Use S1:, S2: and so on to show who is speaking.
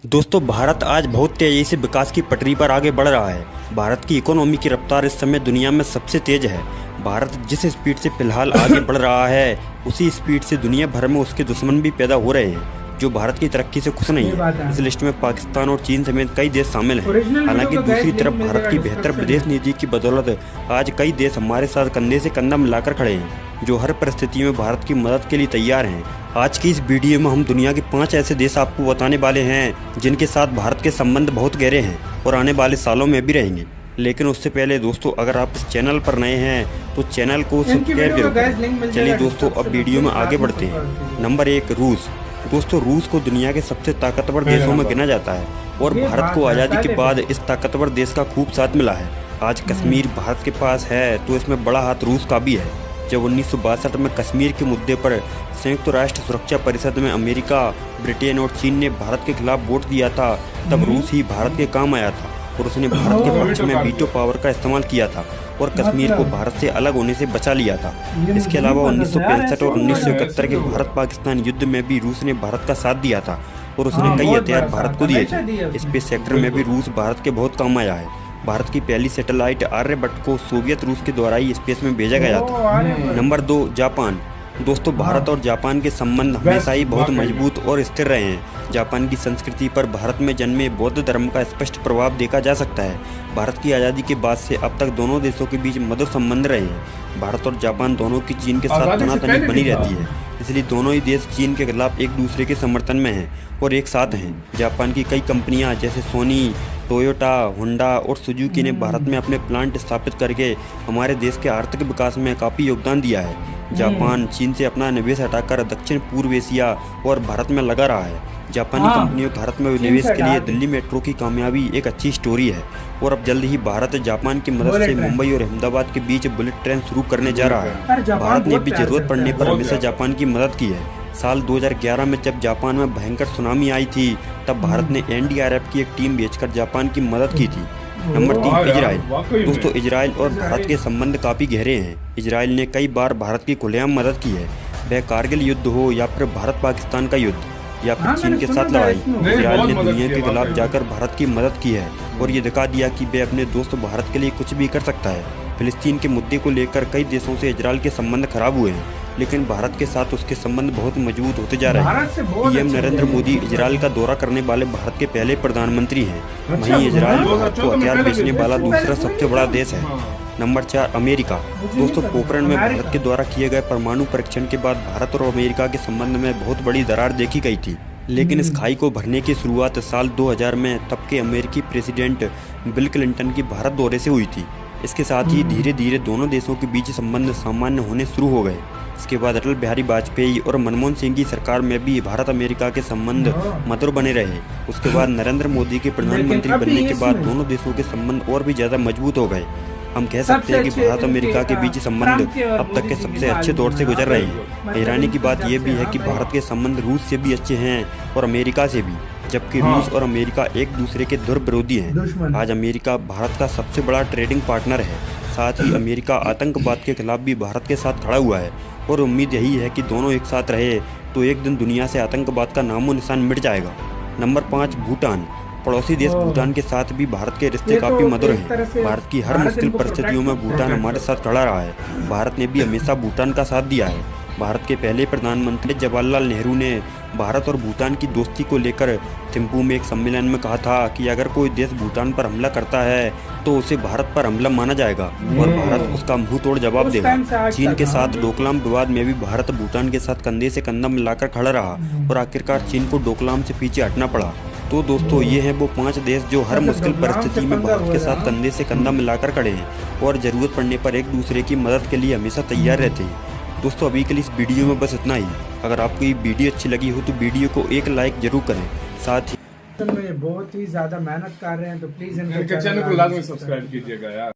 S1: दोस्तों, भारत आज बहुत तेज़ी से विकास की पटरी पर आगे बढ़ रहा है। भारत की इकोनॉमी की रफ्तार इस समय दुनिया में सबसे तेज़ है। भारत जिस स्पीड से फिलहाल आगे बढ़ रहा है, उसी स्पीड से दुनिया भर में उसके दुश्मन भी पैदा हो रहे हैं जो भारत की तरक्की से खुश नहीं है। इस लिस्ट में पाकिस्तान और चीन समेत कई देश शामिल हैं। हालांकि दूसरी तरफ भारत की बेहतर विदेश नीति की बदौलत आज कई देश हमारे साथ कंधे से कंधा मिलाकर खड़े हैं, जो हर परिस्थिति में भारत की मदद के लिए तैयार हैं। आज की इस वीडियो में हम दुनिया के 5 ऐसे देश आपको बताने वाले हैं जिनके साथ भारत के संबंध बहुत गहरे हैं और आने वाले सालों में भी रहेंगे। लेकिन उससे पहले दोस्तों, अगर आप इस चैनल पर नए हैं तो चैनल को सब्सक्राइब जरूर करें। चलिए दोस्तों, अब वीडियो में आगे बढ़ते हैं। नंबर 1, रूस। दोस्तों, रूस को दुनिया के सबसे ताकतवर देशों में गिना जाता है और भारत को आज़ादी के बाद इस ताकतवर देश का खूब साथ मिला है। आज कश्मीर भारत के पास है तो इसमें बड़ा हाथ रूस का भी है। जब 1962 में कश्मीर के मुद्दे पर संयुक्त राष्ट्र सुरक्षा परिषद में अमेरिका, ब्रिटेन और चीन ने भारत के खिलाफ वोट दिया था, तब रूस ही भारत के काम आया था और उसने भारत के पक्ष में वीटो पावर का इस्तेमाल किया था और कश्मीर को भारत से अलग होने से बचा लिया था। इसके अलावा 1965 और 1971 के भारत पाकिस्तान युद्ध में भी रूस ने भारत का साथ दिया था और उसने कई हथियार भारत को दिए थे। स्पेस सेक्टर में भी रूस भारत के बहुत काम आया है। भारत की पहली सैटेलाइट आर्यभट्ट को सोवियत रूस के द्वारा ही स्पेस में भेजा गया था। Number 2, Japan. दोस्तों, भारत और जापान के संबंध हमेशा ही बहुत मजबूत और स्थिर रहे हैं। जापान की संस्कृति पर भारत में जन्मे बौद्ध धर्म का स्पष्ट प्रभाव देखा जा सकता है। भारत की आज़ादी के बाद से अब तक दोनों देशों के बीच मधुर संबंध रहे हैं। भारत और जापान दोनों की चीन के साथ तनातनी बनी रहती है, इसलिए दोनों ही देश चीन के खिलाफ एक दूसरे के समर्थन में हैं और एक साथ हैं। जापान की कई कंपनियां जैसे सोनी, टोयोटा, होंडा और सुजुकी ने भारत में अपने प्लांट स्थापित करके हमारे देश के आर्थिक विकास में काफ़ी योगदान दिया है। जापान चीन से अपना निवेश हटाकर दक्षिण पूर्व एशिया और भारत में लगा रहा है। जापानी कंपनियों के भारत में निवेश के लिए दिल्ली मेट्रो की कामयाबी एक अच्छी स्टोरी है और अब जल्द ही भारत जापान की मदद से मुंबई और अहमदाबाद के बीच बुलेट ट्रेन शुरू करने जा रहा है। भारत ने भी जरूरत पड़ने पर हमेशा जापान की मदद की है। साल 2011 में जब जापान में भयंकर सुनामी आई थी, तब भारत ने एनडीआरएफ की एक टीम भेजकर जापान की मदद की थी। Number 3, Israel. दोस्तों, इजराइल और भारत के संबंध काफ़ी गहरे हैं। इजराइल ने कई बार भारत की खुलेआम मदद की है, वह कारगिल युद्ध हो या फिर भारत पाकिस्तान का युद्ध या फिर चीन के साथ लड़ाई। इजराइल ने दुनिया के खिलाफ जाकर भारत की मदद की है और ये दिखा दिया कि वह अपने दोस्त भारत के लिए कुछ भी कर सकता है। फिलिस्तीन के मुद्दे को लेकर कई देशों से इजराइल के संबंध खराब हुए हैं, लेकिन भारत के साथ उसके संबंध बहुत मजबूत होते जा रहे हैं। पीएम नरेंद्र मोदी इजराइल का दौरा करने वाले भारत के पहले प्रधानमंत्री हैं। वहीं इजराइल भारत को हथियार बेचने वाला दूसरा सबसे बड़ा देश है। Number 4, America. दोस्तों, पोखरण में भारत के द्वारा किए गए परमाणु परीक्षण के बाद भारत और अमेरिका के संबंध में बहुत बड़ी दरार देखी गई थी, लेकिन इस खाई को भरने की शुरुआत साल 2000 में तब के अमेरिकी प्रेसिडेंट बिल क्लिंटन की भारत दौरे से हुई थी। इसके साथ ही धीरे धीरे दोनों देशों के बीच संबंध सामान्य होने शुरू हो गए। इसके बाद अटल बिहारी वाजपेयी और मनमोहन सिंह की सरकार में भी भारत अमेरिका के संबंध मधुर बने रहे। उसके बाद नरेंद्र मोदी के प्रधानमंत्री बनने के बाद दोनों देशों के संबंध और भी ज़्यादा मजबूत हो गए। हम कह सकते हैं कि भारत अमेरिका के बीच संबंध अब तक के सबसे अच्छे दौर से गुजर रहे हैं। हैरानी की बात यह भी है कि भारत के संबंध रूस से भी अच्छे हैं और अमेरिका से भी, जबकि रूस और अमेरिका एक दूसरे के ध्रुव विरोधी हैं। आज अमेरिका भारत का सबसे बड़ा ट्रेडिंग पार्टनर है। साथ ही अमेरिका आतंकवाद के खिलाफ भी भारत के साथ खड़ा हुआ है और उम्मीद यही है कि दोनों एक साथ रहे तो एक दिन दुनिया से आतंकवाद का नामो निशान मिट जाएगा। नंबर 5, भूटान। पड़ोसी देश भूटान के साथ भी भारत के रिश्ते काफ़ी मधुर हैं। भारत की हर मुश्किल परिस्थितियों में भूटान हमारे साथ खड़ा रहा है। भारत ने भी हमेशा भूटान का साथ दिया है। भारत के पहले प्रधानमंत्री जवाहरलाल नेहरू ने भारत और भूटान की दोस्ती को लेकर थिम्पू में एक सम्मेलन में कहा था कि अगर कोई देश भूटान पर हमला करता है तो उसे भारत पर हमला माना जाएगा और भारत उसका मुंह तोड़ जवाब देगा। चीन के साथ डोकलाम विवाद में भी भारत भूटान के साथ कंधे से कंधा मिलाकर खड़ा रहा और आखिरकार चीन को डोकलाम से पीछे हटना पड़ा। तो दोस्तों, ये हैं वो 5 देश जो हर मुश्किल परिस्थिति में भारत के साथ कंधे से कंधा मिलाकर खड़े हैं और ज़रूरत पड़ने पर एक दूसरे की मदद के लिए हमेशा तैयार रहते हैं। दोस्तों, अभी के लिए इस वीडियो में बस इतना ही। अगर आपको ये वीडियो अच्छी लगी हो तो वीडियो को एक लाइक जरूर करें। साथ ही
S2: बहुत ही ज़्यादा मेहनत कर रहे हैं तो प्लीज़
S3: इनके चैनल को लाजमी सब्सक्राइब कीजिएगा यार।